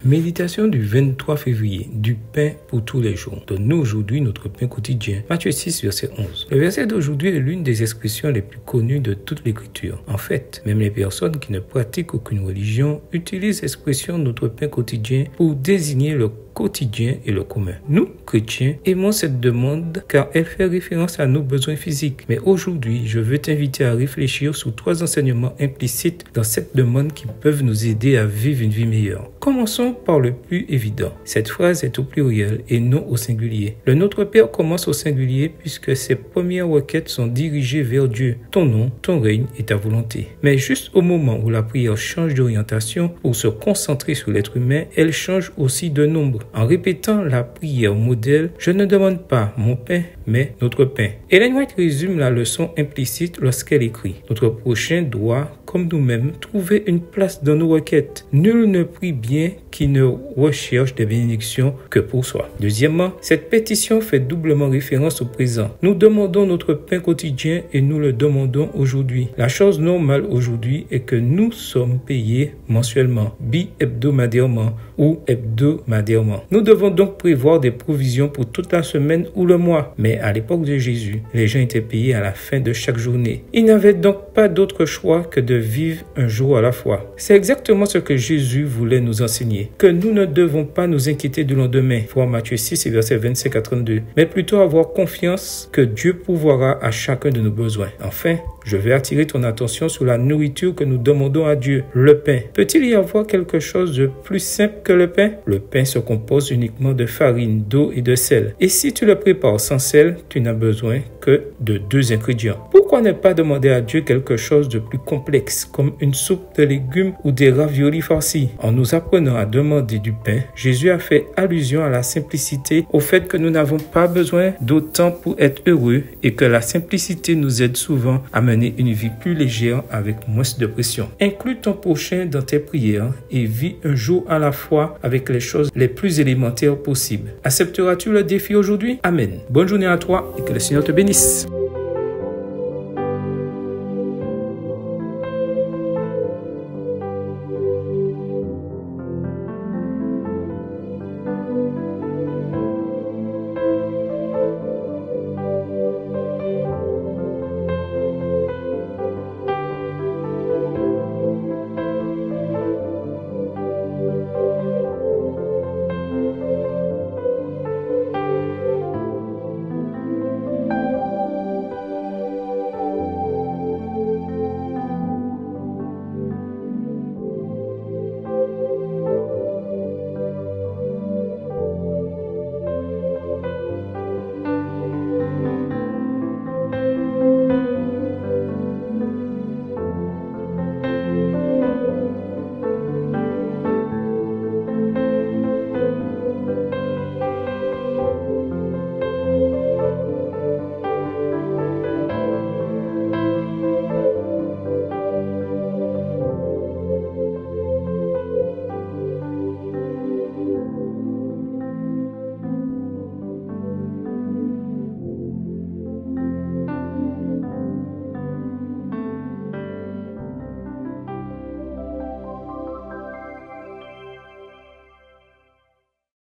Méditation du 23 février, du pain pour tous les jours. Donne-nous aujourd'hui notre pain quotidien. Matthieu 6, verset 11. Le verset d'aujourd'hui est l'une des expressions les plus connues de toute l'écriture. En fait, même les personnes qui ne pratiquent aucune religion utilisent l'expression notre pain quotidien pour désigner le quotidien et le commun. Nous, chrétiens, aimons cette demande car elle fait référence à nos besoins physiques. Mais aujourd'hui, je veux t'inviter à réfléchir sur 3 enseignements implicites dans cette demande qui peuvent nous aider à vivre une vie meilleure. Commençons par le plus évident. Cette phrase est au pluriel et non au singulier. Le Notre Père commence au singulier puisque ses premières requêtes sont dirigées vers Dieu. Ton nom, ton règne et ta volonté. Mais juste au moment où la prière change d'orientation pour se concentrer sur l'être humain, elle change aussi de nombre. En répétant la prière modèle, je ne demande pas mon pain, mais notre pain. Ellen White résume la leçon implicite lorsqu'elle écrit « Notre prochain doit, comme nous-mêmes, trouver une place dans nos requêtes. Nul ne prie bien qui ne recherche des bénédictions que pour soi. » Deuxièmement, cette pétition fait doublement référence au présent. Nous demandons notre pain quotidien et nous le demandons aujourd'hui. La chose normale aujourd'hui est que nous sommes payés mensuellement, bi-hebdomadairement ou hebdomadairement. Nous devons donc prévoir des provisions pour toute la semaine ou le mois. Mais à l'époque de Jésus, les gens étaient payés à la fin de chaque journée. Ils n'avaient donc pas d'autre choix que de vivre un jour à la fois. C'est exactement ce que Jésus voulait nous enseigner. Que nous ne devons pas nous inquiéter du lendemain. Voir Matthieu 6, versets 25 à 32. Mais plutôt avoir confiance que Dieu pourvoira à chacun de nos besoins. Enfin, je vais attirer ton attention sur la nourriture que nous demandons à Dieu, le pain. Peut-il y avoir quelque chose de plus simple que le pain? Le pain se compose uniquement de farine, d'eau et de sel. Et si tu le prépares sans sel, tu n'as besoin que de 2 ingrédients. Pourquoi ne pas demander à Dieu quelque chose de plus complexe, comme une soupe de légumes ou des raviolis farcis? En nous apprenant à demander du pain, Jésus a fait allusion à la simplicité, au fait que nous n'avons pas besoin d'autant pour être heureux et que la simplicité nous aide souvent à mener une vie plus légère avec moins de pression. Inclus ton prochain dans tes prières et vis un jour à la fois avec les choses les plus élémentaires possibles. Accepteras-tu le défi aujourd'hui? Amen. Bonne journée à toi et que le Seigneur te bénisse.